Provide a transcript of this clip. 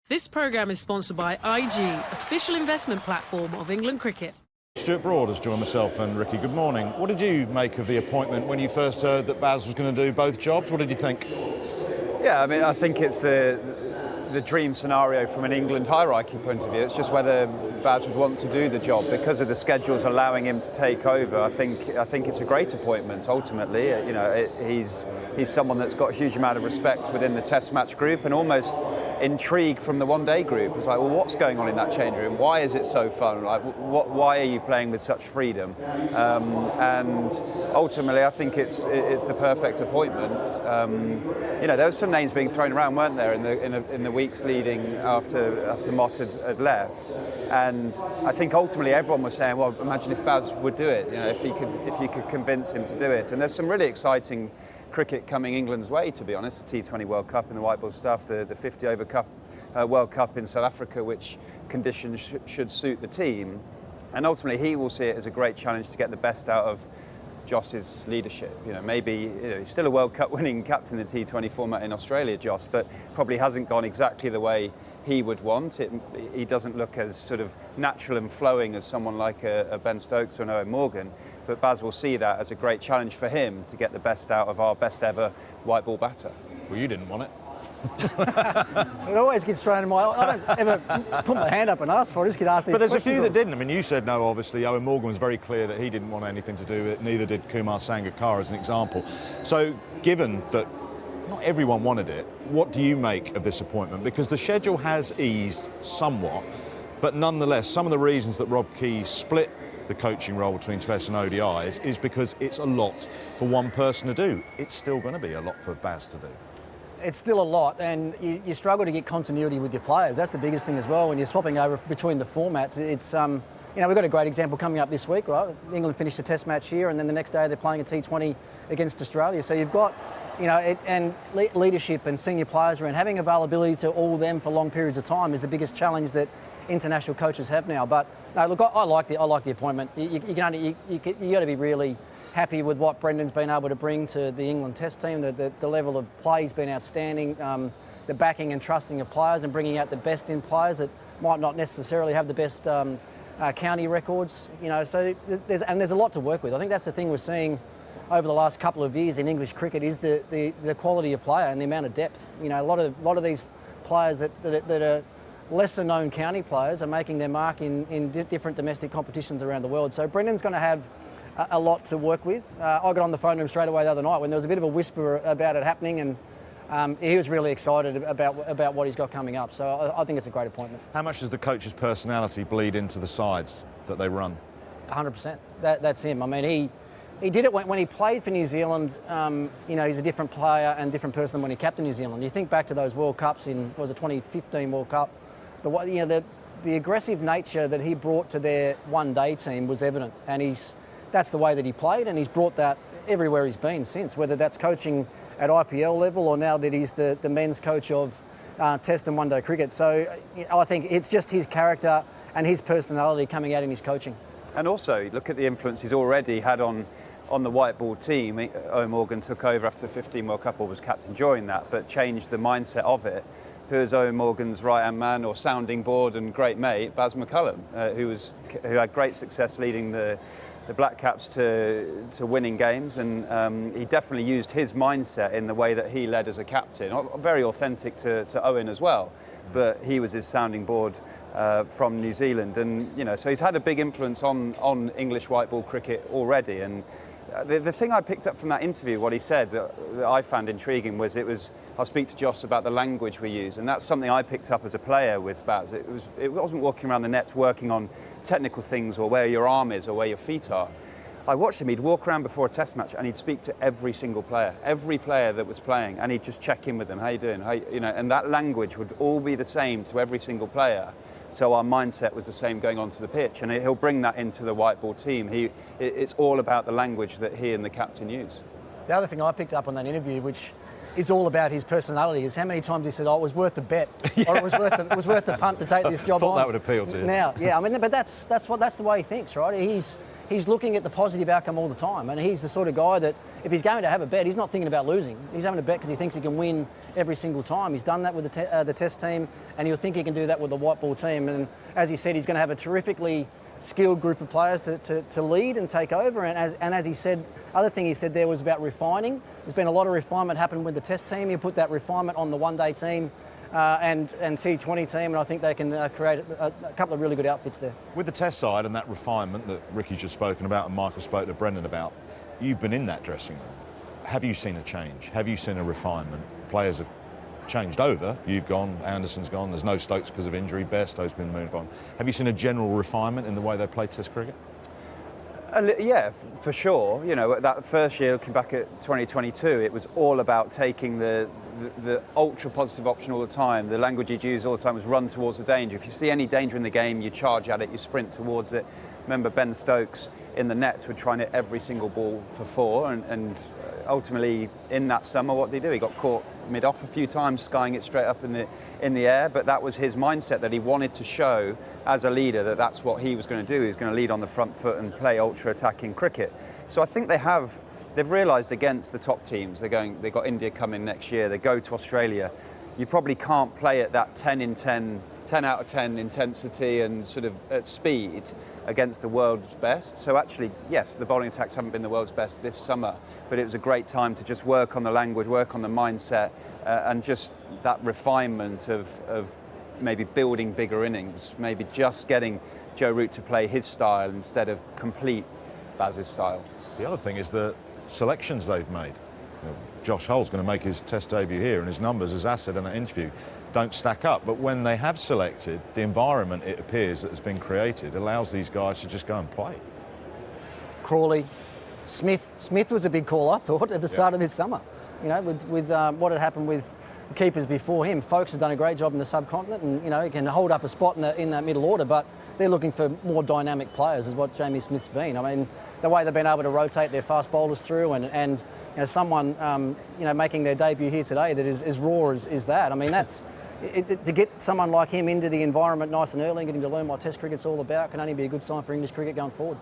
This programme is sponsored by IG, official investment platform of England cricket. Stuart Broad has joined myself and Ricky. Good morning. What did you make of the appointment when you first heard that Baz was going to do both jobs? What did you think? Yeah, I mean, I think it's the dream scenario from an England hierarchy point of view. It's just whether Baz would want to do the job because of the schedules allowing him to take over. I think it's a great appointment. Ultimately, you know, he's someone that's got a huge amount of respect within the Test match group and almost intrigue from the one-day group. It's like, well, what's going on in that change room? Why is it so fun? Like, why are you playing with such freedom? And ultimately, I think it's the perfect appointment. You know, there were some names being thrown around, weren't there, in the weeks leading after Mott had left. And I think ultimately everyone was saying, well, imagine if Baz would do it. You know, if you could convince him to do it. And there's some really exciting cricket coming England's way, to be honest. The T20 World Cup and the white ball stuff, the 50-over Cup World Cup in South Africa, which conditions should suit the team. And ultimately, he will see it as a great challenge to get the best out of Joss's leadership. You know, maybe he's still a World Cup winning captain in the T20 format in Australia, Joss, but probably hasn't gone exactly the way he would want. He doesn't look as sort of natural and flowing as someone like a Ben Stokes or an Owen Morgan, but Baz will see that as a great challenge for him to get the best out of our best ever white ball batter. Well, you didn't want it. It always gets thrown in my... I don't ever put my hand up and ask for it. I just get asked these questions. But there's a few that didn't. I mean, you said no, obviously. Owen Morgan was very clear that he didn't want anything to do with it. Neither did Kumar Sangakkara, as an example. So, given that not everyone wanted it, what do you make of this appointment? Because the schedule has eased somewhat, but nonetheless, some of the reasons that Rob Key split the coaching role between Test and ODIs is because it's a lot for one person to do. It's still going to be a lot for Baz to do. It's still a lot, and you struggle to get continuity with your players. That's the biggest thing as well. When you're swapping over between the formats, it's you know, we've got a great example coming up this week, right? England finished a Test match here, and then the next day they're playing a T20 against Australia. So you've got, you know, and leadership and senior players around, having availability to all of them for long periods of time is the biggest challenge that international coaches have now. But no, look, I like the appointment. You got to be really happy with what Brendon's been able to bring to the England Test team. The level of play's been outstanding. The backing and trusting of players and bringing out the best in players that might not necessarily have the best county records. You know, so there's a lot to work with. I think that's the thing we're seeing over the last couple of years in English cricket is the quality of player and the amount of depth. You know, a lot of these players that are lesser known county players are making their mark in different domestic competitions around the world. So Brendon's going to have a lot to work with. I got on the phone to him straight away the other night when there was a bit of a whisper about it happening, and he was really excited about what he's got coming up. So I think it's a great appointment. How much does the coach's personality bleed into the sides that they run? 100%. That's him. I mean, he did it when he played for New Zealand. You know, he's a different player and different person than when he captained New Zealand. You think back to those World Cups in, was it 2015 World Cup? The aggressive nature that he brought to their one-day team was evident, and that's the way that he played, and he's brought that everywhere he's been since, whether that's coaching at IPL level or now that he's the men's coach of Test and one-day cricket. So I think it's just his character and his personality coming out in his coaching. And also, look at the influence he's already had on the white ball team. Owen Morgan took over after the 15 World Cup, or was captain during that, but changed the mindset of it. Who is Owen Morgan's right-hand man or sounding board and great mate? Baz McCullum, who had great success leading the Black Caps to winning games, and he definitely used his mindset in the way that he led as a captain. Very authentic to Owen as well, but he was his sounding board from New Zealand, and you know, so he's had a big influence on English white ball cricket already. And the thing I picked up from that interview, what he said that I found intriguing was I'll speak to Joss about the language we use, and that's something I picked up as a player with Baz. It wasn't walking around the nets working on technical things or where your arm is or where your feet are. I watched him, he'd walk around before a Test match and he'd speak to every single player that was playing, and he'd just check in with them. How you doing? You know, and that language would all be the same to every single player. So our mindset was the same going onto the pitch, and he'll bring that into the white ball team. It's all about the language that he and the captain use. The other thing I picked up on that interview, which is all about his personality. Is how many times he said, "Oh, it was worth the bet," or it was worth the punt to take this job Thought on. that would appeal to you. Now, yeah, I mean, but that's the way he thinks, right? He's looking at the positive outcome all the time, and he's the sort of guy that if he's going to have a bet, he's not thinking about losing. He's having a bet because he thinks he can win every single time. He's done that with the Test team, and he'll think he can do that with the white ball team. And as he said, he's going to have a terrifically skilled group of players to lead and take over. And as he said, other thing he said there was about refining. There's been a lot of refinement happen with the Test team. He put that refinement on the one-day team and T20 team, and I think they can create a couple of really good outfits there. With the Test side and that refinement that Ricky's just spoken about and Michael spoke to Brendon about, you've been in that dressing room. Have you seen a change? Have you seen a refinement? Players have changed over. You've gone, Anderson's gone, there's no Stokes because of injury, Bairstow's been moved on. Have you seen a general refinement in the way they play Test cricket? Yeah, for sure. You know, that first year, looking back at 2022, it was all about taking the ultra positive option all the time. The language you'd use all the time was run towards the danger. If you see any danger in the game, you charge at it, you sprint towards it. Remember Ben Stokes in the nets would try and hit every single ball for 4, and ultimately in that summer, what did he do? He got caught mid-off a few times, skying it straight up in the air, but that was his mindset, that he wanted to show as a leader that that's what he was going to do. He was going to lead on the front foot and play ultra-attacking cricket. So I think they've realised against the top teams, they've got India coming next year, they go to Australia, you probably can't play at that 10 out of 10 intensity and sort of at speed against the world's best. So actually, yes, the bowling attacks haven't been the world's best this summer, but it was a great time to just work on the language, work on the mindset, and just that refinement of maybe building bigger innings, maybe just getting Joe Root to play his style instead of complete Baz's style. The other thing is the selections they've made. You know, Josh Hull's going to make his Test debut here, and his numbers, as As said in that interview, don't stack up. But when they have selected, the environment, it appears, that has been created allows these guys to just go and play. Crawley, Smith was a big call, I thought, at the start of this summer. You know, with what had happened with the keepers before him. Folks have done a great job in the subcontinent, and you know, he can hold up a spot in that middle order. But they're looking for more dynamic players, is what Jamie Smith's been. I mean, the way they've been able to rotate their fast bowlers through, and you know, someone making their debut here today that is as raw as that. I mean, that's to get someone like him into the environment nice and early and get him to learn what Test cricket's all about can only be a good sign for English cricket going forward.